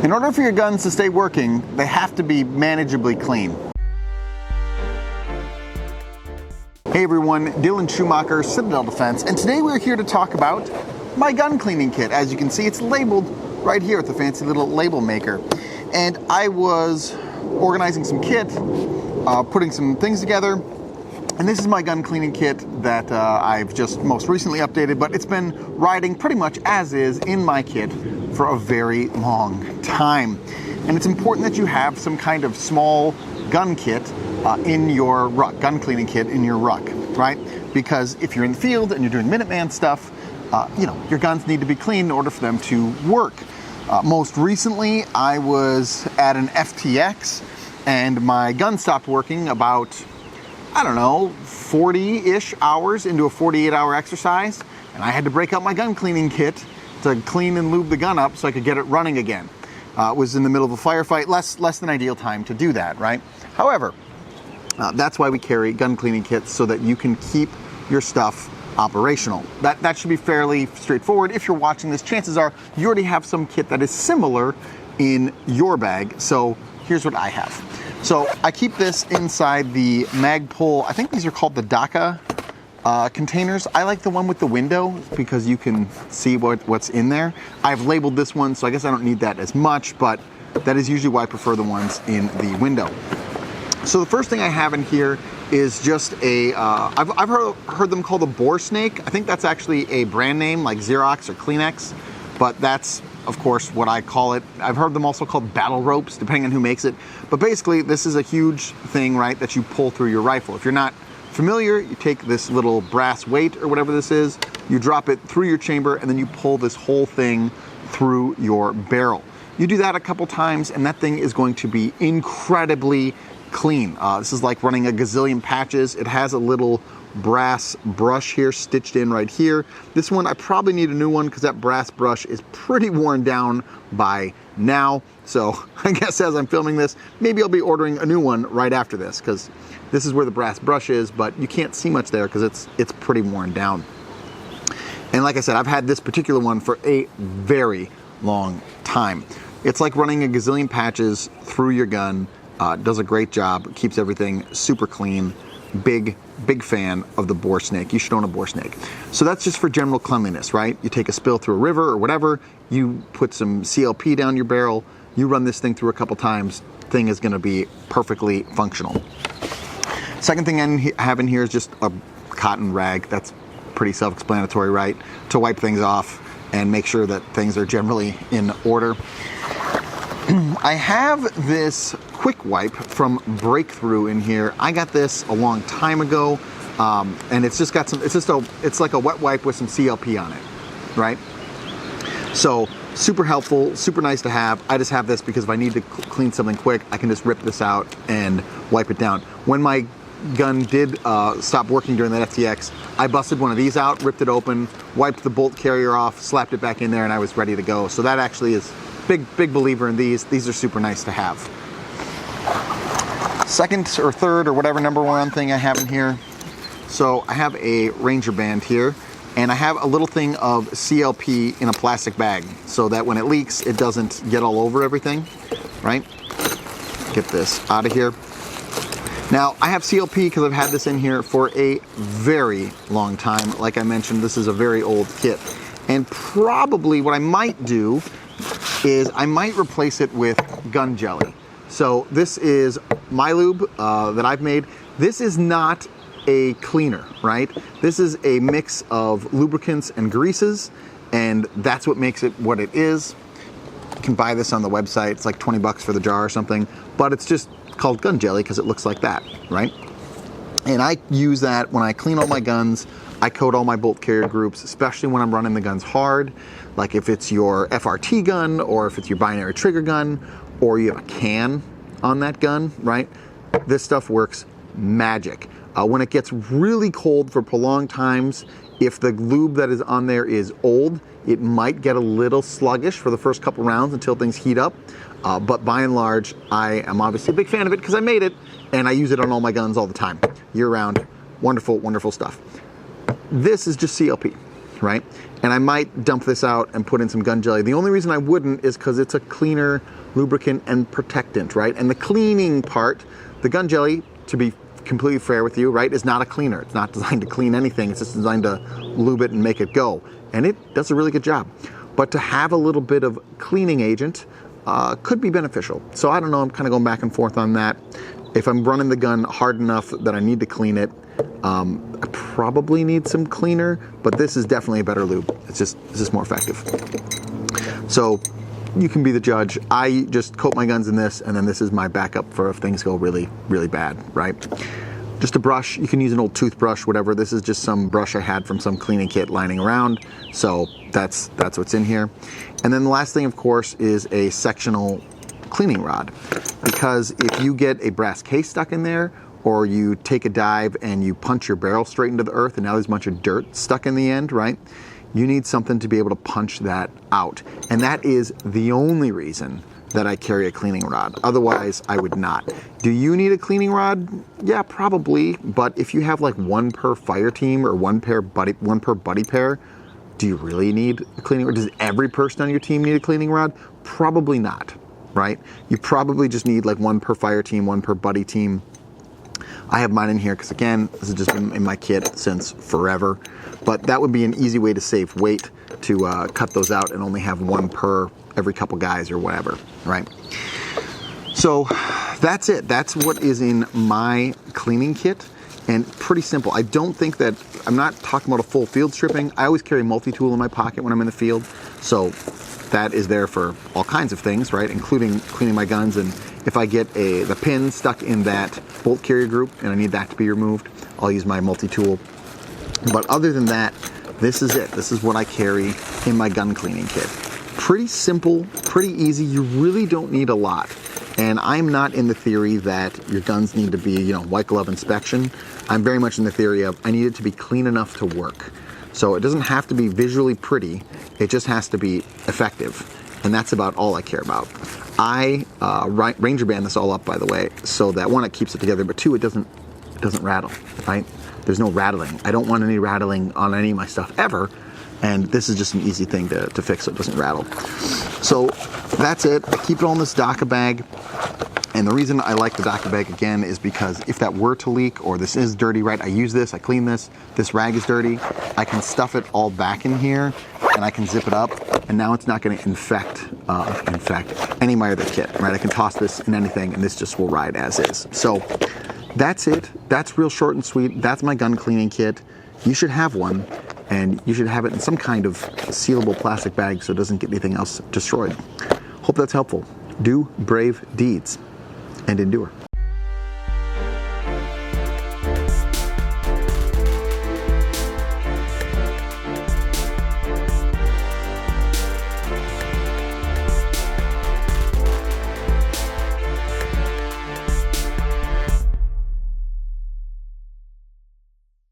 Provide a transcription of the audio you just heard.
In order for your guns to stay working, they have to be manageably clean. Hey everyone, Dylan Schumacher, Citadel Defense, and today we're here to talk about my gun cleaning kit. As you can see, it's labeled right here with the fancy little label maker. And I was organizing some kit, putting some things together, and this is my gun cleaning kit that I've just most recently updated, but it's been riding pretty much as is in my kit for a very long time. And it's important that you have some kind of small gun kit in your ruck, gun cleaning kit in your ruck, right? Because if you're in the field and you're doing Minuteman stuff, your guns need to be clean in order for them to work. Most recently, I was at an FTX and my gun stopped working about, 40-ish hours into a 48-hour exercise, and I had to break out my gun cleaning kit to clean and lube the gun up so I could get it running again. It was in the middle of a firefight, less than ideal time to do that, right? However, that's why we carry gun cleaning kits, so that you can keep your stuff operational. That should be fairly straightforward. If you're watching this, chances are you already have some kit that is similar in your bag. So here's what I have. So I keep this inside the Magpul, I think these are called the DACA containers. I like the one with the window because you can see what's in there. I've labeled this one, so I guess I don't need that as much, but that is usually why I prefer the ones in the window. So the first thing I have in here is just a, I've heard them called a bore snake. I think that's actually a brand name like Xerox or Kleenex, but that's of course what I call it. I've heard them also called battle ropes, depending on who makes it. But basically this is a huge thing, right, that you pull through your rifle. If you're not familiar, you take this little brass weight or whatever this is, you drop it through your chamber, and then you pull this whole thing through your barrel. You do that a couple times and that thing is going to be incredibly clean. This is like running a gazillion patches. It has a little brass brush here stitched in right here. This one I probably need a new one because that brass brush is pretty worn down by now. So I guess as I'm filming this, maybe I'll be ordering a new one right after this, because this is where the brass brush is, but you can't see much there because it's pretty worn down. And like I said, I've had this particular one for a very long time. It's like running a gazillion patches through your gun. Does a great job, keeps everything super clean. Big fan of the bore snake. You should own a bore snake. So that's just for general cleanliness, right? You take a spill through a river or whatever, you put some CLP down your barrel, you run this thing through a couple times, thing is gonna be perfectly functional. Second thing I have in here is just a cotton rag. That's pretty self-explanatory, right? To wipe things off and make sure that things are generally in order. I have this quick wipe from Breakthrough in here. I got this a long time ago, and it's just got some, it's like a wet wipe with some CLP on it, right? So super helpful, super nice to have. I just have this because if I need to clean something quick, I can just rip this out and wipe it down. When my gun did stop working during that FTX, I busted one of these out, ripped it open, wiped the bolt carrier off, slapped it back in there, and I was ready to go. So that actually is big believer in these. These are super nice to have. Second or third or whatever number one thing I have in here. So I have a Ranger band here, and I have a little thing of CLP in a plastic bag so that when it leaks, it doesn't get all over everything, right? Get this out of here. Now, I have CLP because I've had this in here for a very long time. Like I mentioned, this is a very old kit. And probably what I might do is I might replace it with gun jelly. So this is my lube that I've made. This is not a cleaner, right? This is a mix of lubricants and greases, and that's what makes it what it is. You can buy this on the website. It's like 20 bucks for the jar or something, but it's just called gun jelly because it looks like that, right? And I use that when I clean all my guns. I coat all my bolt carrier groups, especially when I'm running the guns hard. Like if it's your FRT gun, or if it's your binary trigger gun, or you have a can on that gun, right? This stuff works magic. When it gets really cold for prolonged times, if the lube that is on there is old, it might get a little sluggish for the first couple rounds until things heat up. But by and large, I am obviously a big fan of it because I made it, and I use it on all my guns all the time, year round. Wonderful, wonderful stuff. This is just CLP, right? And I might dump this out and put in some gun jelly. The only reason I wouldn't is because it's a cleaner, lubricant, and protectant, right? And the cleaning part, the gun jelly, to be completely fair with you, right, is not a cleaner. It's not designed to clean anything. It's just designed to lube it and make it go. And it does a really good job. But to have a little bit of cleaning agent could be beneficial. So I don't know, I'm kind of going back and forth on that. If I'm running the gun hard enough that I need to clean it, I probably need some cleaner, but this is definitely a better lube. It's just more effective. So you can be the judge. I just coat my guns in this, and then this is my backup for if things go really, really bad, right? Just a brush. You can use an old toothbrush, whatever. This is just some brush I had from some cleaning kit lying around. So that's what's in here. And then the last thing, of course, is a sectional cleaning rod. Because if you get a brass case stuck in there, or you take a dive and you punch your barrel straight into the earth and now there's a bunch of dirt stuck in the end, right? You need something to be able to punch that out. And that is the only reason that I carry a cleaning rod. Otherwise, I would not. Do you need a cleaning rod? Yeah, probably. But if you have like one per fire team or one per buddy pair, do you really need a cleaning rod? Does every person on your team need a cleaning rod? Probably not, right? You probably just need like one per fire team, one per buddy team. I have mine in here because, again, this has just been in my kit since forever. But that would be an easy way to save weight, to cut those out and only have one per every couple guys or whatever, right? So that's it. That's what is in my cleaning kit. And pretty simple. I don't think that, I'm not talking about a full field stripping. I always carry a multi-tool in my pocket when I'm in the field. So that is there for all kinds of things, right? Including cleaning my guns. And if I get the pin stuck in that bolt carrier group and I need that to be removed, I'll use my multi-tool. But other than that, this is it. This is what I carry in my gun cleaning kit. Pretty simple, pretty easy. You really don't need a lot. And I'm not in the theory that your guns need to be, white glove inspection. I'm very much in the theory of I need it to be clean enough to work. So it doesn't have to be visually pretty. It just has to be effective. And that's about all I care about. I Ranger band this all up, by the way, so that one, it keeps it together, but two, it doesn't rattle, right? There's no rattling. I don't want any rattling on any of my stuff ever. And this is just an easy thing to fix so it doesn't rattle. So that's it. I keep it all in this Daka bag. And the reason I like the Daka bag, again, is because if that were to leak or this is dirty, right, I use this, I clean this rag is dirty, I can stuff it all back in here and I can zip it up, and now it's not going to infect any of my other kit, right? I can toss this in anything and this just will ride as is. So that's it. That's real short and sweet. That's my gun cleaning kit. You should have one, and you should have it in some kind of sealable plastic bag so it doesn't get anything else destroyed. Hope that's helpful. Do brave deeds and endure.